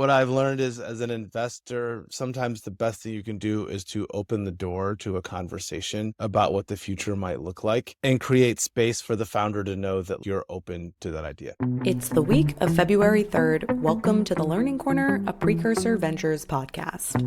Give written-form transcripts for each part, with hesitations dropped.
What I've learned is as an investor, sometimes the best thing you can do is to open the door to a conversation about what the future might look like and create space for the founder to know that you're open to that idea. It's the week of February 3rd. Welcome to the Learning Corner, a Precursor Ventures podcast.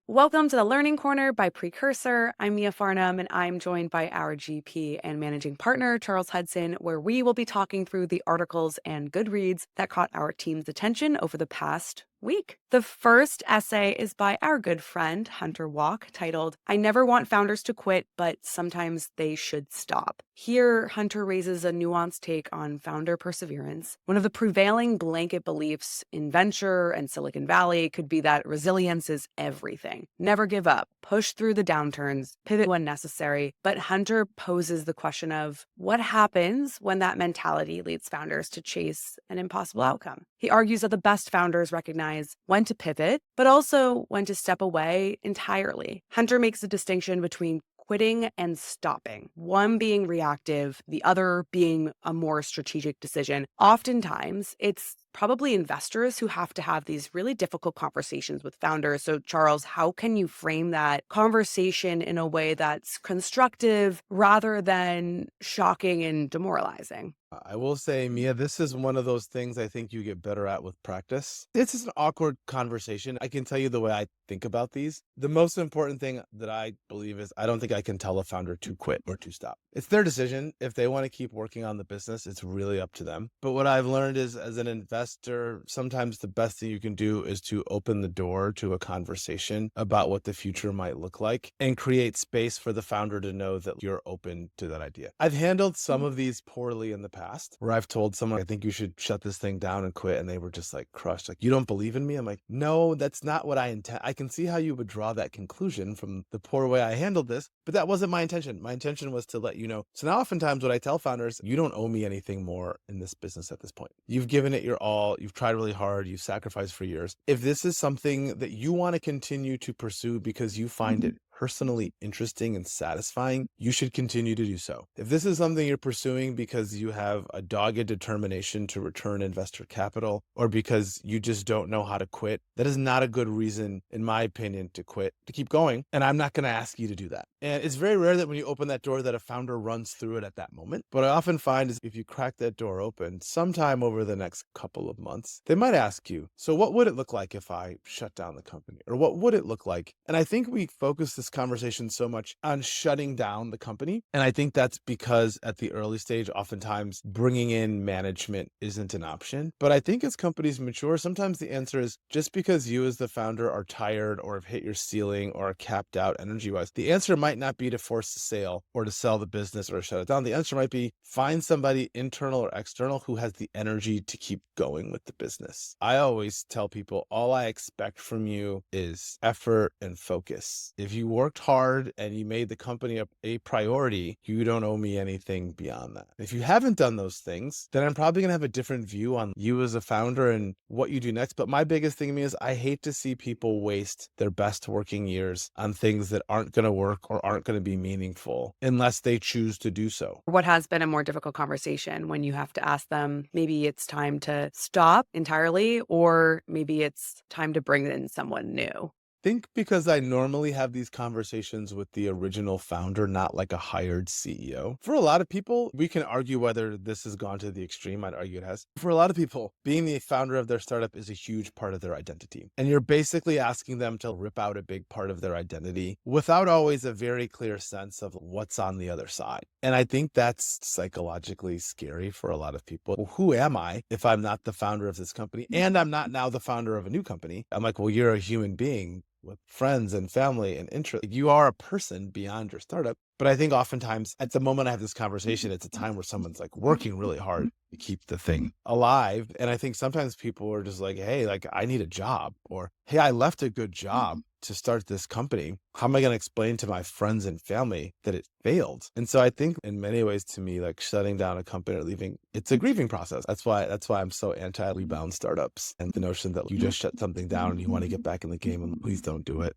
Welcome to the Learning Corner by Precursor. I'm Mia Farnham, and I'm joined by our GP and managing partner, Charles Hudson, where we will be talking through the articles and good reads that caught our team's attention over the past week. The first essay is by our good friend, Hunter Walk, titled, "I Never Want Founders to Quit, but Sometimes They Should Stop." Here, Hunter raises a nuanced take on founder perseverance. One of the prevailing blanket beliefs in venture and Silicon Valley could be that resilience is everything. Never give up, push through the downturns, pivot when necessary. But Hunter poses the question of what happens when that mentality leads founders to chase an impossible outcome. He argues that the best founders recognize when to pivot, but also when to step away entirely. Hunter makes a distinction between quitting and stopping, one being reactive, the other being a more strategic decision. Oftentimes, it's probably investors who have to have these really difficult conversations with founders. So, Charles, how can you frame that conversation in a way that's constructive rather than shocking and demoralizing? I will say, Mia, this is one of those things I think you get better at with practice. This is an awkward conversation. I can tell you the way I think about these. The most important thing that I believe is I don't think I can tell a founder to quit or to stop. It's their decision. If they want to keep working on the business, it's really up to them. But what I've learned is as an investor, sometimes the best thing you can do is to open the door to a conversation about what the future might look like and create space for the founder to know that you're open to that idea. I've handled some of these poorly in the past where I've told someone, I think you should shut this thing down and quit. And they were just like crushed. Like, you don't believe in me? I'm like, no, that's not what I intend. I can see how you would draw that conclusion from the poor way I handled this, but that wasn't my intention. My intention was to let you know. So now oftentimes what I tell founders, you don't owe me anything more in this business at this point. You've given it your all. You've tried really hard. You've sacrificed for years. If this is something that you want to continue to pursue because you find it personally interesting and satisfying, you should continue to do so. If this is something you're pursuing because you have a dogged determination to return investor capital or because you just don't know how to quit, that is not a good reason, in my opinion, to quit, to keep going. And I'm not going to ask you to do that. And it's very rare that when you open that door that a founder runs through it at that moment. What I often find is if you crack that door open sometime over the next couple of months, they might ask you, so what would it look like if I shut down the company? Or what would it look like? And I think we focus this conversation so much on shutting down the company. And I think that's because at the early stage, oftentimes bringing in management isn't an option. But I think as companies mature, sometimes the answer is just because you as the founder are tired or have hit your ceiling or are capped out energy-wise, the answer might not be to force the sale or to sell the business or shut it down. The answer might be find somebody internal or external who has the energy to keep going with the business. I always tell people, all I expect from you is effort and focus. If you worked hard and you made the company a priority, you don't owe me anything beyond that. If you haven't done those things, then I'm probably going to have a different view on you as a founder and what you do next. But my biggest thing to me is I hate to see people waste their best working years on things that aren't going to work or aren't going to be meaningful unless they choose to do so. What has been a more difficult conversation when you have to ask them, maybe it's time to stop entirely, or maybe it's time to bring in someone new? Think because I normally have these conversations with the original founder, not like a hired CEO. For a lot of people, we can argue whether this has gone to the extreme. I'd argue it has. For a lot of people, being the founder of their startup is a huge part of their identity. And you're basically asking them to rip out a big part of their identity without always a very clear sense of what's on the other side. And I think that's psychologically scary for a lot of people. Well, who am I if I'm not the founder of this company and I'm not now the founder of a new company? I'm like, well, you're a human being with friends and family and interest. You are a person beyond your startup. But I think oftentimes at the moment I have this conversation, it's a time where someone's like working really hard to keep the thing alive. And I think sometimes people are just like, hey, like I need a job, or hey, I left a good job to start this company. How am I going to explain to my friends and family that it failed? And so I think in many ways to me, like shutting down a company or leaving, it's a grieving process. That's why I'm so anti-rebound startups and the notion that you just shut something down and you want to get back in the game, and please don't do it.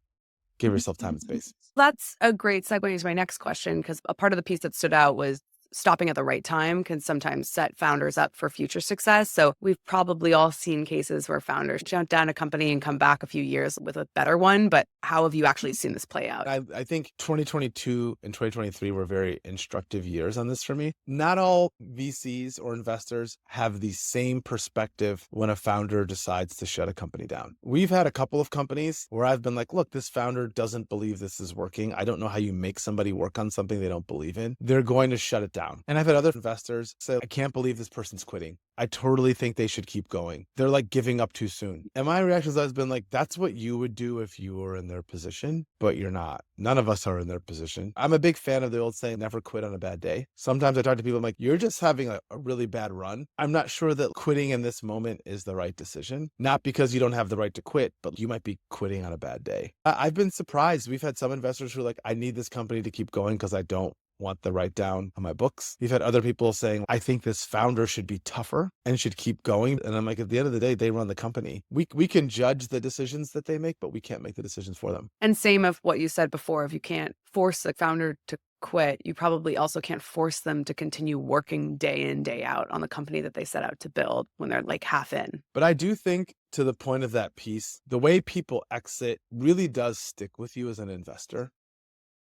Give yourself time and space. That's a great segue into my next question, because a part of the piece that stood out was stopping at the right time can sometimes set founders up for future success. So we've probably all seen cases where founders jump down a company and come back a few years with a better one. But how have you actually seen this play out? I think 2022 and 2023 were very instructive years on this for me. Not all VCs or investors have the same perspective when a founder decides to shut a company down. We've had a couple of companies where I've been like, look, this founder doesn't believe this is working. I don't know how you make somebody work on something they don't believe in. They're going to shut it down. And I've had other investors say, I can't believe this person's quitting. I totally think they should keep going. They're like giving up too soon. And my reactions has been like, that's what you would do if you were in their position, but you're not. None of us are in their position. I'm a big fan of the old saying, never quit on a bad day. Sometimes I talk to people, I'm like, you're just having a really bad run. I'm not sure that quitting in this moment is the right decision. Not because you don't have the right to quit, but you might be quitting on a bad day. I've been surprised. We've had some investors who are like, I need this company to keep going because I don't want the write down on my books. We've had other people saying, I think this founder should be tougher and should keep going. And I'm like, at the end of the day, they run the company. We can judge the decisions that they make, but we can't make the decisions for them. And same of what you said before, if you can't force a founder to quit, you probably also can't force them to continue working day in, day out on the company that they set out to build when they're like half in. But I do think, to the point of that piece, the way people exit really does stick with you as an investor.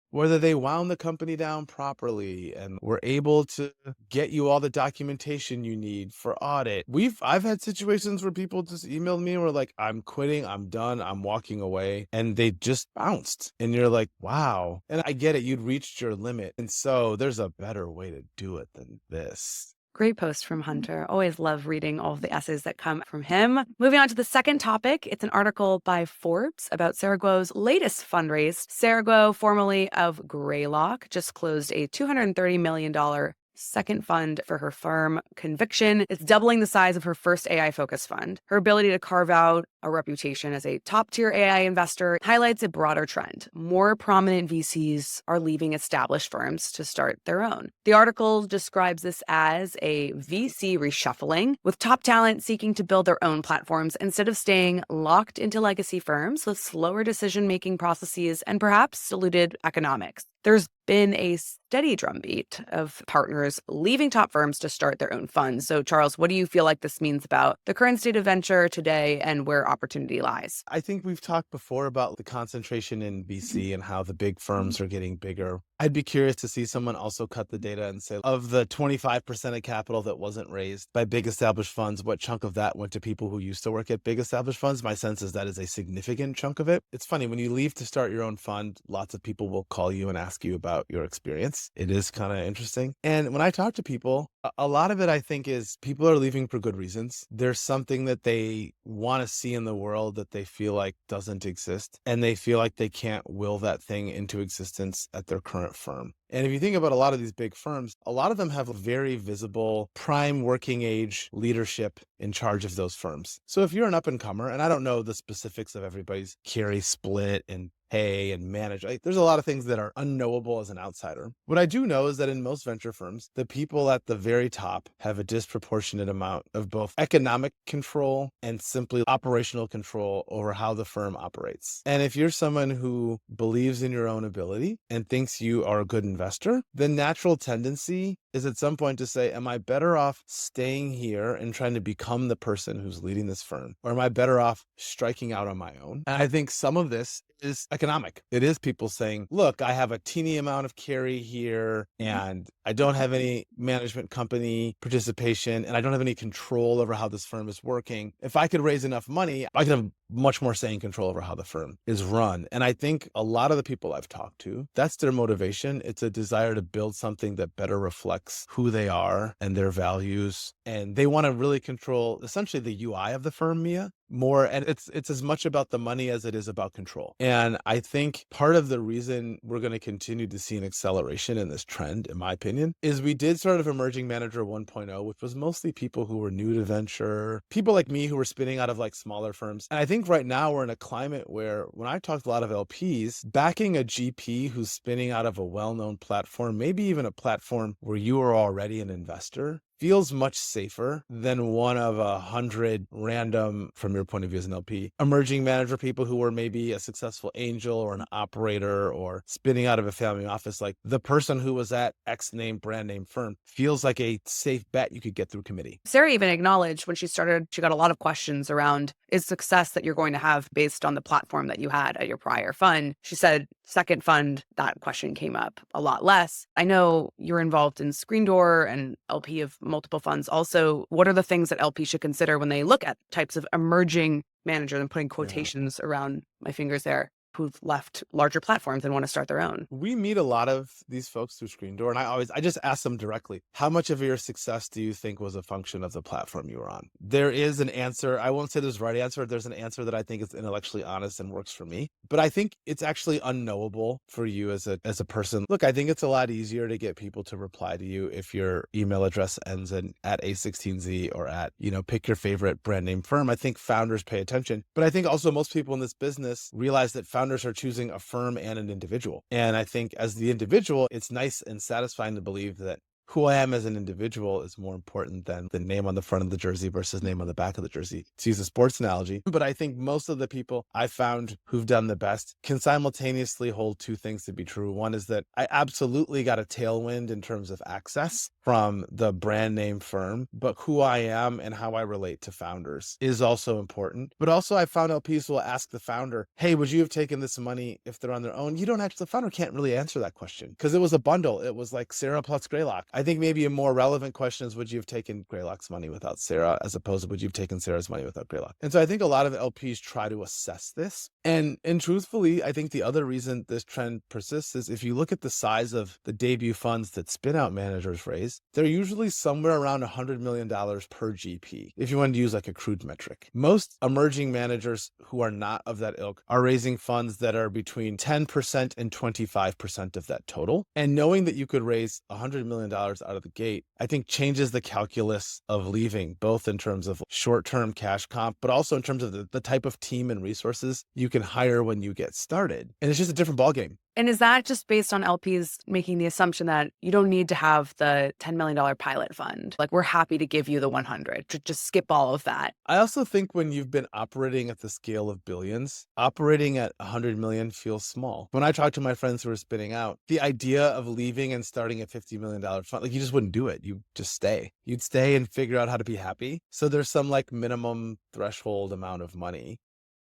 Whether they wound the company down properly and were able to get you all the documentation you need for audit. I've had situations where people just emailed me and were like, I'm quitting, I'm done, I'm walking away. And they just bounced. And you're like, wow. And I get it, you'd reached your limit. And so there's a better way to do it than this. Great post from Hunter. Always love reading all of the essays that come from him. Moving on to the second topic, it's an article by Forbes about Sarah Guo's latest fundraise. Sarah Guo, formerly of Greylock, just closed a $230 million second fund for her firm. Conviction is doubling the size of her first AI-focused fund. Her ability to carve out a reputation as a top-tier AI investor highlights a broader trend. More prominent VCs are leaving established firms to start their own. The article describes this as a VC reshuffling, with top talent seeking to build their own platforms instead of staying locked into legacy firms with slower decision-making processes and perhaps diluted economics. There's been a steady drumbeat of partners leaving top firms to start their own funds. So, Charles, what do you feel like this means about the current state of venture today and where opportunity lies? I think we've talked before about the concentration in VC and how the big firms are getting bigger. I'd be curious to see someone also cut the data and say, of the 25% of capital that wasn't raised by big established funds, what chunk of that went to people who used to work at big established funds? My sense is that is a significant chunk of it. It's funny, when you leave to start your own fund, lots of people will call you and ask you about your experience. It is kind of interesting. And when I talk to people, a lot of it, I think, is people are leaving for good reasons. There's something that they want to see in the world that they feel like doesn't exist, and they feel like they can't will that thing into existence at their current firm. And if you think about a lot of these big firms, a lot of them have a very visible prime working age leadership in charge of those firms. So if you're an up and comer, and I don't know the specifics of everybody's carry split and pay and manage, there's a lot of things that are unknowable as an outsider. What I do know is that in most venture firms, the people at the very top have a disproportionate amount of both economic control and simply operational control over how the firm operates. And if you're someone who believes in your own ability and thinks you are a good investor, the natural tendency is at some point to say, am I better off staying here and trying to become the person who's leading this firm? Or am I better off striking out on my own? And I think some of this is economic. It is people saying, look, I have a teeny amount of carry here and I don't have any management company participation and I don't have any control over how this firm is working. If I could raise enough money, I could have much more say and control over how the firm is run. And I think a lot of the people I've talked to, that's their motivation. It's a desire to build something that better reflects who they are and their values. And they want to really control essentially the UI of the firm, Mia, more. And it's as much about the money as it is about control. And I think part of the reason we're going to continue to see an acceleration in this trend, in my opinion, is we did sort of emerging manager 1.0, which was mostly people who were new to venture, people like me who were spinning out of like smaller firms. And I think right now we're in a climate where when I talk to a lot of LPs, backing a GP who's spinning out of a well-known platform, maybe even a platform where you are already an investor, feels much safer than one of 100 random, from your point of view as an LP, emerging manager people who were maybe a successful angel or an operator or spinning out of a family office. Like the person who was at X name, brand name firm feels like a safe bet you could get through committee. Sarah even acknowledged when she started, she got a lot of questions around is success that you're going to have based on the platform that you had at your prior fund. She said, second fund, that question came up a lot less. I know you're involved in Screen Door and LP of multiple funds. Also, what are the things that LP should consider when they look at types of emerging manager and putting Yeah. quotations around my fingers there who've left larger platforms and want to start their own? We meet a lot of these folks through Screen Door, and I just ask them directly, how much of your success do you think was a function of the platform you were on? There is an answer. I won't say there's a right answer. There's an answer that I think is intellectually honest and works for me. But I think it's actually unknowable for you as a person. Look, I think it's a lot easier to get people to reply to you if your email address ends in at A16Z or at, pick your favorite brand name firm. I think founders pay attention. But I think also most people in this business realize that founders are choosing a firm and an individual. And I think as the individual, it's nice and satisfying to believe that who I am as an individual is more important than the name on the front of the jersey versus name on the back of the jersey, to use a sports analogy. But I think most of the people I found who've done the best can simultaneously hold two things to be true. One is that I absolutely got a tailwind in terms of access from the brand name firm, but who I am and how I relate to founders is also important. But also I found LPs will ask the founder, hey, would you have taken this money if they're on their own? The founder can't really answer that question because it was a bundle. It was like Sarah plus Greylock. I think maybe a more relevant question is, would you have taken Greylock's money without Sarah, as opposed to would you have taken Sarah's money without Greylock? And so I think a lot of LPs try to assess this. And truthfully, I think the other reason this trend persists is if you look at the size of the debut funds that spin-out managers raise, they're usually somewhere around $100 million per GP, if you wanted to use like a crude metric. Most emerging managers who are not of that ilk are raising funds that are between 10% and 25% of that total. And knowing that you could raise $100 million out of the gate, I think changes the calculus of leaving, both in terms of short-term cash comp, but also in terms of the type of team and resources you can hire when you get started. And it's just a different ballgame. And is that just based on LPs making the assumption that you don't need to have the $10 million pilot fund? Like, we're happy to give you the 100, to just skip all of that. I also think when you've been operating at the scale of billions, operating at 100 million feels small. When I talk to my friends who are spinning out, the idea of leaving and starting a $50 million fund, like you just wouldn't do it. You just stay. You'd stay and figure out how to be happy. So there's some like minimum threshold amount of money.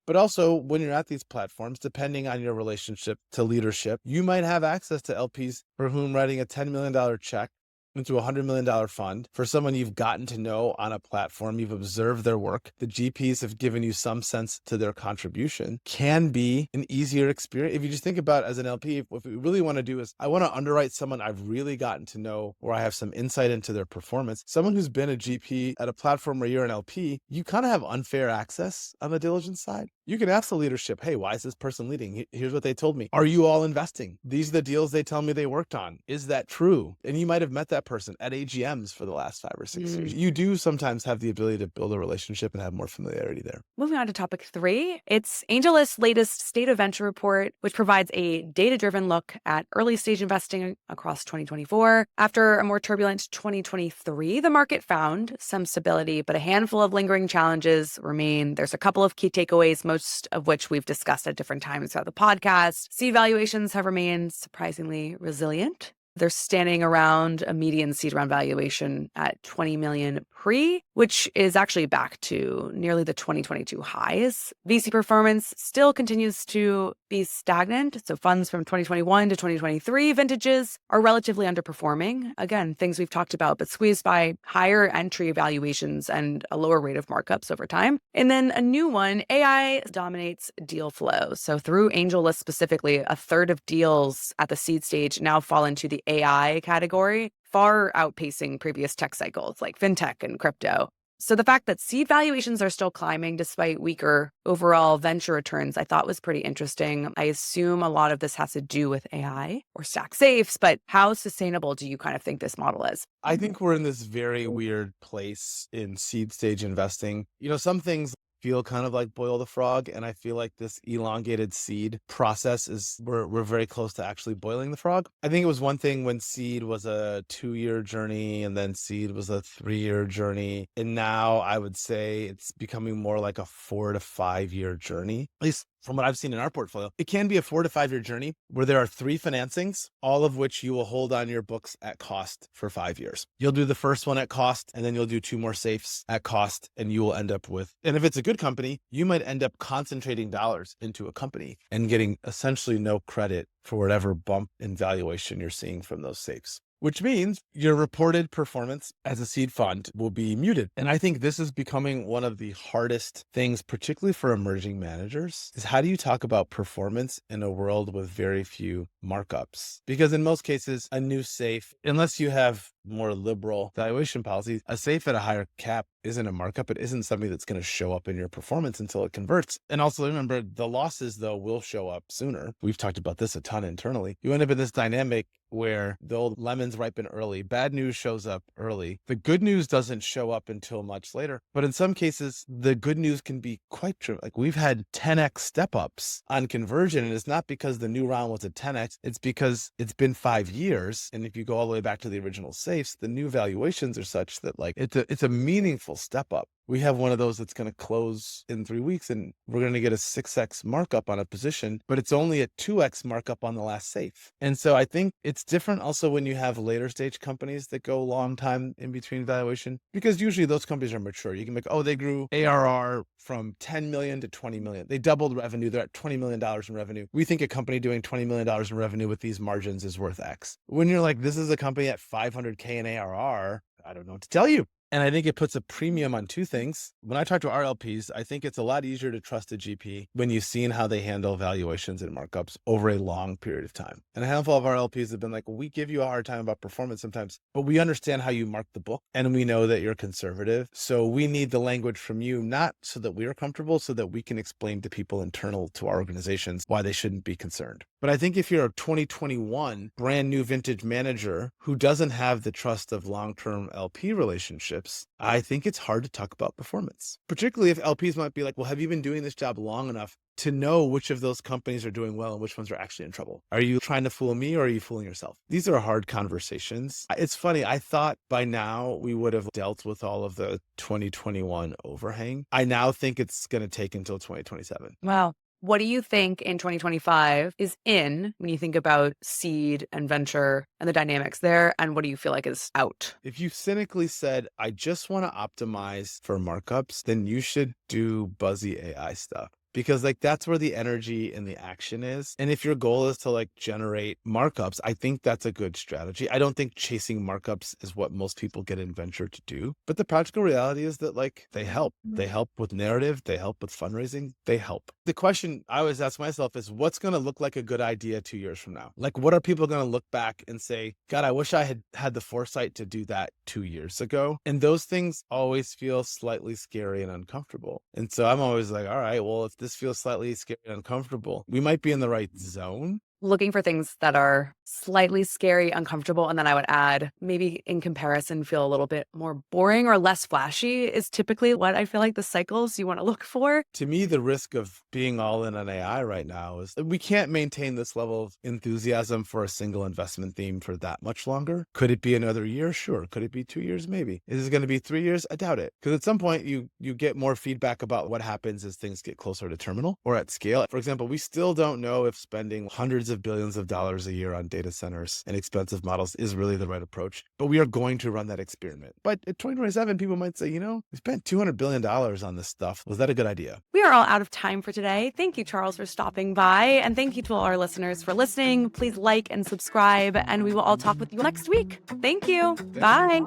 But also, when you're at these platforms, depending on your relationship to leadership, you might have access to LPs for whom writing a $10 million check into a $100 million fund for someone you've gotten to know on a platform, you've observed their work, the GPs have given you some sense to their contribution, can be an easier experience. If you just think about it as an LP, what we really want to do is I want to underwrite someone I've really gotten to know, or I have some insight into their performance. Someone who's been a GP at a platform where you're an LP, you kind of have unfair access on the diligence side. You can ask the leadership, hey, why is this person leading? Here's what they told me. Are you all investing? These are the deals they tell me they worked on. Is that true? And you might have met that person at AGMs for the last 5 or 6 years. You do sometimes have the ability to build a relationship and have more familiarity there. Moving on to topic 3, it's AngelList's latest State of Venture report, which provides a data-driven look at early-stage investing across 2024. After a more turbulent 2023, the market found some stability, but a handful of lingering challenges remain. There's a couple of key takeaways, most of which we've discussed at different times throughout the podcast. Seed valuations have remained surprisingly resilient. They're standing around a median seed round valuation at 20 million pre, which is actually back to nearly the 2022 highs. VC performance still continues to be stagnant. So funds from 2021 to 2023 vintages are relatively underperforming. Again, things we've talked about, but squeezed by higher entry valuations and a lower rate of markups over time. And then a new one, AI dominates deal flow. So through AngelList specifically, a third of deals at the seed stage now fall into the AI category, far outpacing previous tech cycles like fintech and crypto. So the fact that seed valuations are still climbing despite weaker overall venture returns, I thought was pretty interesting. I assume a lot of this has to do with AI or stack safes, but how sustainable do you kind of think this model is? I think we're in this very weird place in seed stage investing. Some things feel kind of like boil the frog. And I feel like this elongated seed process is we're very close to actually boiling the frog. I think it was one thing when seed was a 2-year journey and then seed was a 3-year journey. And now I would say it's becoming more like a 4 to 5-year journey, at least from what I've seen in our portfolio. It can be a 4 to 5-year journey where there are 3 financings, all of which you will hold on your books at cost for 5 years. You'll do the first one at cost, and then you'll do 2 more safes at cost, and you will end up with, and if it's a good company, you might end up concentrating dollars into a company and getting essentially no credit for whatever bump in valuation you're seeing from those safes, which means your reported performance as a seed fund will be muted. And I think this is becoming one of the hardest things, particularly for emerging managers, is how do you talk about performance in a world with very few markups? Because in most cases, a new safe, unless you have more liberal valuation policies, a safe at a higher cap isn't a markup. It isn't something that's going to show up in your performance until it converts. And also remember, the losses, though, will show up sooner. We've talked about this a ton internally. You end up in this dynamic where the old lemons ripen early. Bad news shows up early. The good news doesn't show up until much later. But in some cases, the good news can be quite true. Like we've had 10x step ups on conversion. And it's not because the new round was a 10x. It's because it's been 5 years. And if you go all the way back to the original safes, the new valuations are such that like it's a meaningful step up. We have one of those that's going to close in 3 weeks and we're going to get a 6x markup on a position, but it's only a 2x markup on the last safe. And so I think it's different also when you have later stage companies that go a long time in between valuation, because usually those companies are mature. You can make, oh, they grew ARR from 10 million to 20 million. They doubled revenue. They're at $20 million in revenue. We think a company doing $20 million in revenue with these margins is worth X. When you're like, this is a company at 500K in ARR, I don't know what to tell you. And I think it puts a premium on 2 things. When I talk to our LPs, I think it's a lot easier to trust a GP when you've seen how they handle valuations and markups over a long period of time. And a handful of our LPs have been like, well, we give you a hard time about performance sometimes, but we understand how you mark the book and we know that you're conservative. So we need the language from you, not so that we're comfortable, so that we can explain to people internal to our organizations why they shouldn't be concerned. But I think if you're a 2021 brand new vintage manager who doesn't have the trust of long-term LP relationships, I think it's hard to talk about performance, particularly if LPs might be like, well, have you been doing this job long enough to know which of those companies are doing well and which ones are actually in trouble? Are you trying to fool me or are you fooling yourself? These are hard conversations. It's funny. I thought by now we would have dealt with all of the 2021 overhang. I now think it's going to take until 2027. Wow. What do you think in 2025 is in when you think about seed and venture and the dynamics there? And what do you feel like is out? If you cynically said, I just want to optimize for markups, then you should do buzzy AI stuff. Because like that's where the energy and the action is. And if your goal is to like generate markups, I think that's a good strategy. I don't think chasing markups is what most people get in venture to do. But the practical reality is that like they help. They help with narrative. They help with fundraising. They help. The question I always ask myself is what's going to look like a good idea 2 years from now? Like what are people going to look back and say, God, I wish I had had the foresight to do that 2 years ago. And those things always feel slightly scary and uncomfortable. And so I'm always like, all right, well, if this feels slightly scary and uncomfortable, we might be in the right zone. Looking for things that are slightly scary, uncomfortable, and then I would add maybe in comparison feel a little bit more boring or less flashy is typically what I feel like the cycles you want to look for. To me, the risk of being all in on AI right now is that we can't maintain this level of enthusiasm for a single investment theme for that much longer. Could it be another year? Sure. Could it be 2 years? Maybe. Is it going to be 3 years? I doubt it. Because at some point you get more feedback about what happens as things get closer to terminal or at scale. For example, we still don't know if spending hundreds of billions of dollars a year on data centers and expensive models is really the right approach, but we are going to run that experiment. But at 2027, people might say, we spent $200 billion on this stuff. Was that a good idea? We are all out of time for today. Thank you, Charles, for stopping by. And thank you to all our listeners for listening. Please like and subscribe, and we will all talk with you next week. Thank you. Bye.